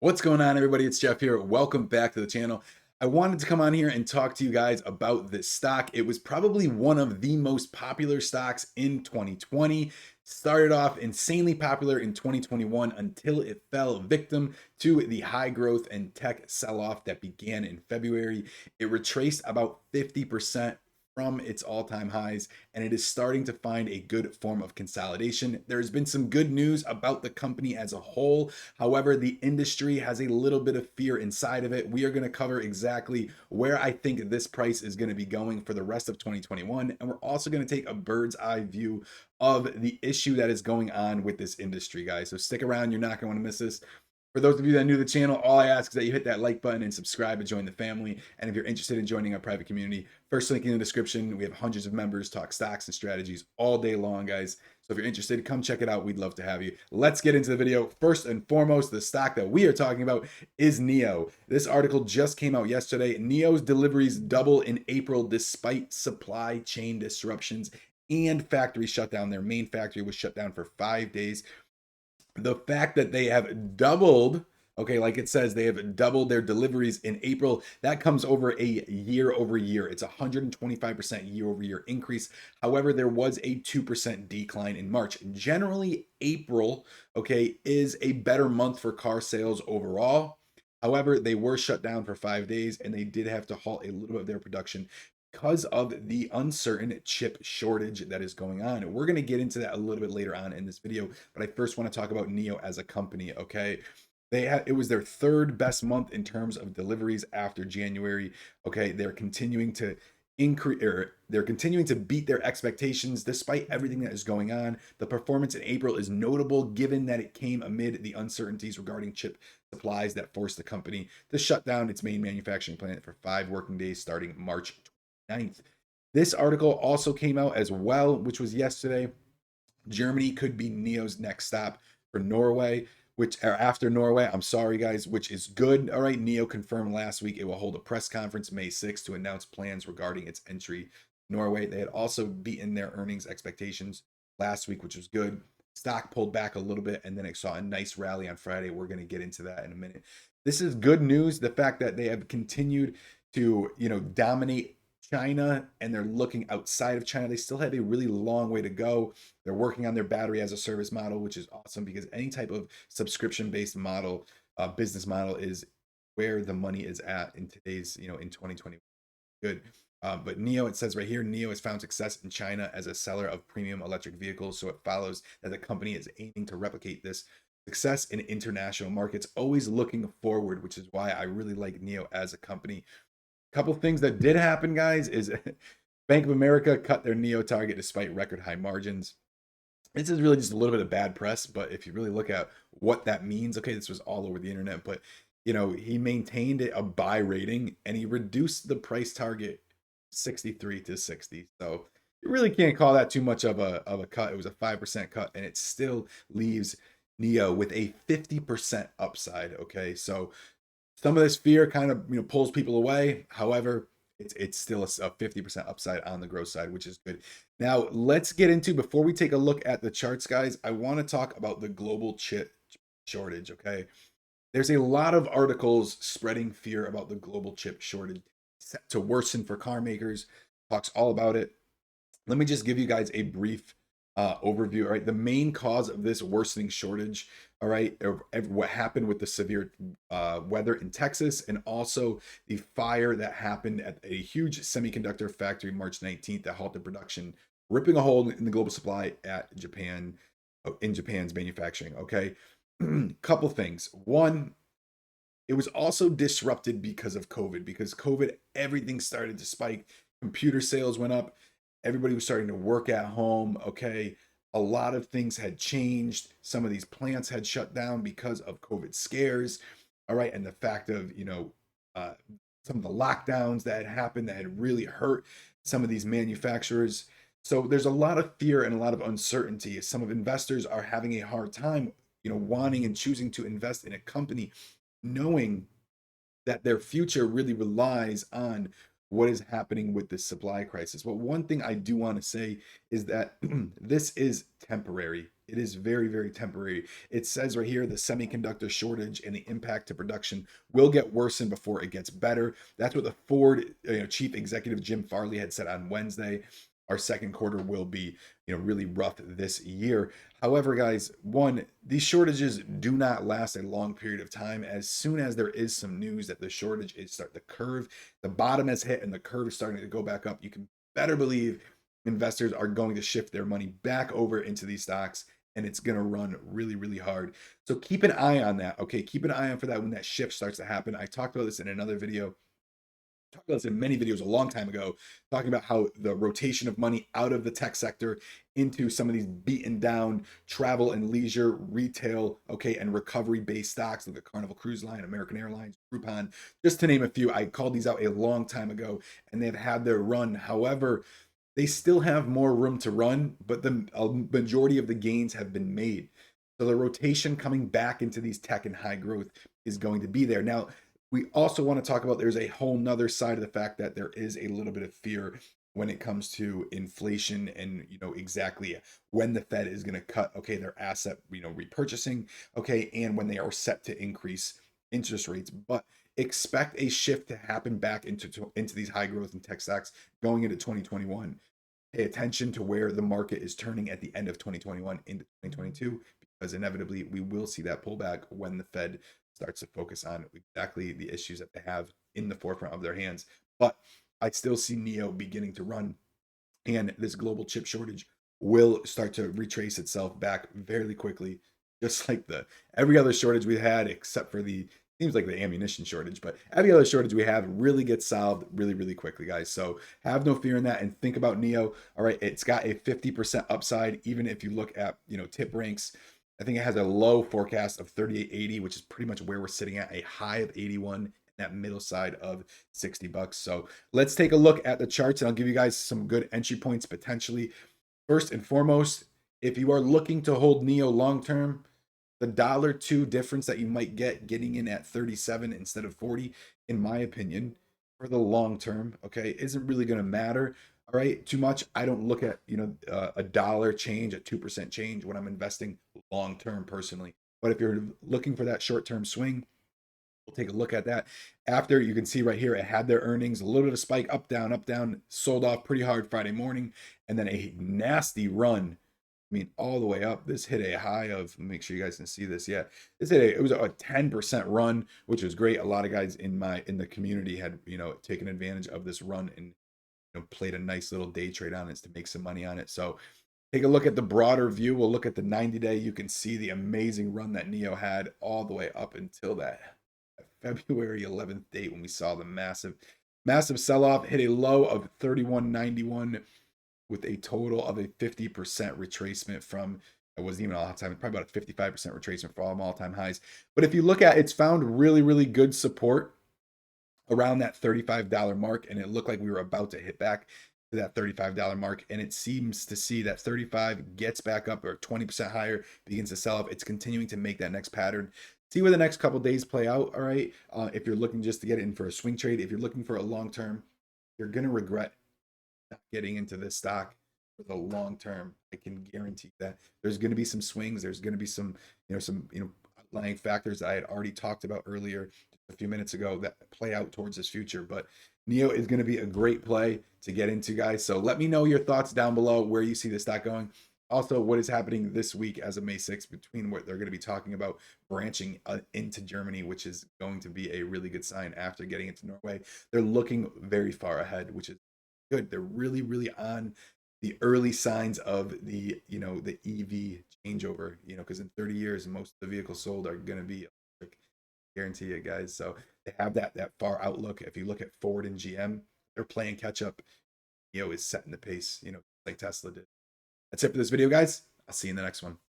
What's going on, everybody? It's Jeff here. Welcome back to the channel. I wanted to come on here and talk to you guys about this stock. It was probably one of the most popular stocks in 2020. Started off insanely popular in 2021 until it fell victim to the high growth and tech sell-off that began in February. It retraced about 50% from its all-time highs, and it is starting to find a good form of consolidation. There's been some good news about the company as a whole. However, the industry has a little bit of fear inside of it. We are going to cover exactly where I think this price is going to be going for the rest of 2021, and we're also going to take a bird's eye view of the issue that is going on with this industry, guys. So stick around, you're not going to want to miss this. For those of you that are new to the channel, all I ask is that you hit that like button and subscribe to join the family. And if you're interested in joining our private community, first link in the description. We have hundreds of members talk stocks and strategies all day long, guys. So if you're interested, come check it out. We'd love to have you. Let's get into the video. First and foremost, the stock that we are talking about is NIO. This article just came out yesterday. NIO's deliveries double in April despite supply chain disruptions and factory shutdown. Their main factory was shut down for 5 days. The fact that they have doubled, okay, like it says, they have doubled their deliveries in April. That comes over a year over year. It's 125% year over year increase. However, there was a 2% decline in March. Generally, April, okay, is a better month for car sales overall. However, they were shut down for 5 days and they did have to halt a little bit of their production because of the uncertain chip shortage that is going on. We're going to get into that a little bit later on in this video, but I first want to talk about NIO as a company, okay? It was their third best month in terms of deliveries after January, okay? They're continuing to they're continuing to beat their expectations despite everything that is going on. The performance in April is notable given that it came amid the uncertainties regarding chip supplies that forced the company to shut down its main manufacturing plant for 5 working days starting March 9th. This article also came out as well, which was yesterday. Germany could be NIO's next stop for Norway, which are after Norway. I'm sorry, guys, which is good. All right, NIO confirmed last week it will hold a press conference May 6th to announce plans regarding its entry to Norway. They had also beaten their earnings expectations last week, which was good. Stock pulled back a little bit and then it saw a nice rally on Friday. We're going to get into that in a minute. This is good news. The fact that they have continued to, dominate China and they're looking outside of China. They still have a really long way to go. They're working on their battery as a service model, which is awesome because any type of subscription based model, business model is where the money is at in today's, in 2020. Good. But NIO, it says right here, NIO has found success in China as a seller of premium electric vehicles. So it follows that the company is aiming to replicate this success in international markets, always looking forward, which is why I really like NIO as a company. Couple things that did happen, guys, is Bank of America cut their NIO target despite record high margins. This is really just a little bit of bad press, but if you really look at what that means, okay, this was all over the internet, but he maintained a buy rating and he reduced the price target 63 to 60. So you really can't call that too much of a cut. It was a 5% cut, and it still leaves NIO with a 50% upside. Okay, so some of this fear kind of pulls people away. However, it's still a 50% upside on the growth side, which is good. Now let's get into, before we take a look at the charts, guys, I want to talk about the global chip shortage. Okay, there's a lot of articles spreading fear about the global chip shortage set to worsen for car makers. Talks all about it. Let me just give you guys a brief overview. All right, the main cause of this worsening shortage, all right, what happened with the severe weather in Texas, and also the fire that happened at a huge semiconductor factory March 19th that halted production, ripping a hole in the global supply at Japan, in Japan's manufacturing. Okay, couple things. One, it was also disrupted because of COVID. Because COVID, everything started to spike. Computer sales went up. Everybody was starting to work at home. Okay, a lot of things had changed. Some of these plants had shut down because of COVID scares. All right, and the fact of some of the lockdowns that had happened that had really hurt some of these manufacturers. So there's a lot of fear and a lot of uncertainty. Some of investors are having a hard time, wanting and choosing to invest in a company knowing that their future really relies on what is happening with this supply crisis. But one thing I do want to say is that this is temporary. It is very, very temporary. It says right here the semiconductor shortage and the impact to production will get worsened before it gets better. That's what the Ford chief executive Jim Farley had said on Wednesday. Our second quarter will be really rough this year. However, guys, one, these shortages do not last a long period of time. As soon as there is some news that the shortage is the curve, the bottom has hit and the curve is starting to go back up, you can better believe investors are going to shift their money back over into these stocks, and it's going to run really, really hard. So keep an eye on that. Okay, keep an eye on for that when that shift starts to happen. I talked about this in another video, talked about this in many videos a long time ago, talking about how the rotation of money out of the tech sector into some of these beaten down travel and leisure, retail, okay, and recovery based stocks like the Carnival Cruise Line, American Airlines, Groupon, just to name a few. I called these out a long time ago, and they've had their run. However, they still have more room to run, but the majority of the gains have been made. So the rotation coming back into these tech and high growth is going to be there. Now, we also want to talk about there's a whole nother side of the fact that there is a little bit of fear when it comes to inflation and exactly when the Fed is going to cut their asset repurchasing, and when they are set to increase interest rates. But expect a shift to happen back into these high growth and tech stocks going into 2021. Pay attention to where the market is turning at the end of 2021 into 2022, because inevitably we will see that pullback when the Fed starts to focus on exactly the issues that they have in the forefront of their hands. But I still see NEO beginning to run, and this global chip shortage will start to retrace itself back very quickly, just like the every other shortage we had, except for the seems like the ammunition shortage, but every other shortage we have really gets solved really, really quickly, guys. So have no fear in that, and think about NEO. All right, it's got a 50% upside, even if you look at tip ranks. I think it has a low forecast of 38.80, which is pretty much where we're sitting at, a high of 81, that middle side of $60. So let's take a look at the charts, and I'll give you guys some good entry points potentially. First and foremost, if you are looking to hold NEO long term, the $1 2 difference that you might get getting in at 37 instead of 40, in my opinion, for the long term, isn't really going to matter. All right, too much. I don't look at a dollar change, a 2% change when I'm investing long term personally. But if you're looking for that short term swing, we'll take a look at that. After, you can see right here, it had their earnings, a little bit of spike, up, down, sold off pretty hard Friday morning, and then a nasty run. I mean, all the way up. This hit a high of, make sure you guys can see this. Yeah, it was a 10% run, which was great. A lot of guys in the community had taken advantage of this run and played a nice little day trade on it to make some money on it. So take a look at the broader view. We'll look at the 90-day. You can see the amazing run that NEO had all the way up until that February 11th date when we saw the massive sell-off, hit a low of 31.91 with a total of a 50% retracement from, it wasn't even all time, probably about a 55% retracement for all-time highs. But if you look at, it's found really, really good support around that $35 mark, and it looked like we were about to hit back to that $35 mark, and it seems to see that 35 gets back up or 20% higher, begins to sell off. It's continuing to make that next pattern. See where the next couple days play out. All right, if you're looking just to get in for a swing trade, if you're looking for a long term, you're gonna regret not getting into this stock for the long term. I can guarantee that there's going to be some swings. There's going to be some outlying factors that I had already talked about earlier a few minutes ago that play out towards this future. But NEO is going to be a great play to get into, guys. So let me know your thoughts down below, where you see the stock going. Also, what is happening this week as of May 6th between what they're going to be talking about branching into Germany, which is going to be a really good sign after getting into Norway. They're looking very far ahead, which is good. They're really, really on the early signs of the the EV changeover, because in 30 years most of the vehicles sold are going to be electric. Guarantee it, guys. So they have that far outlook. If you look at Ford and GM, they're playing catch up. Is setting the pace, like Tesla did. That's it for this video, guys. I'll see you in the next one.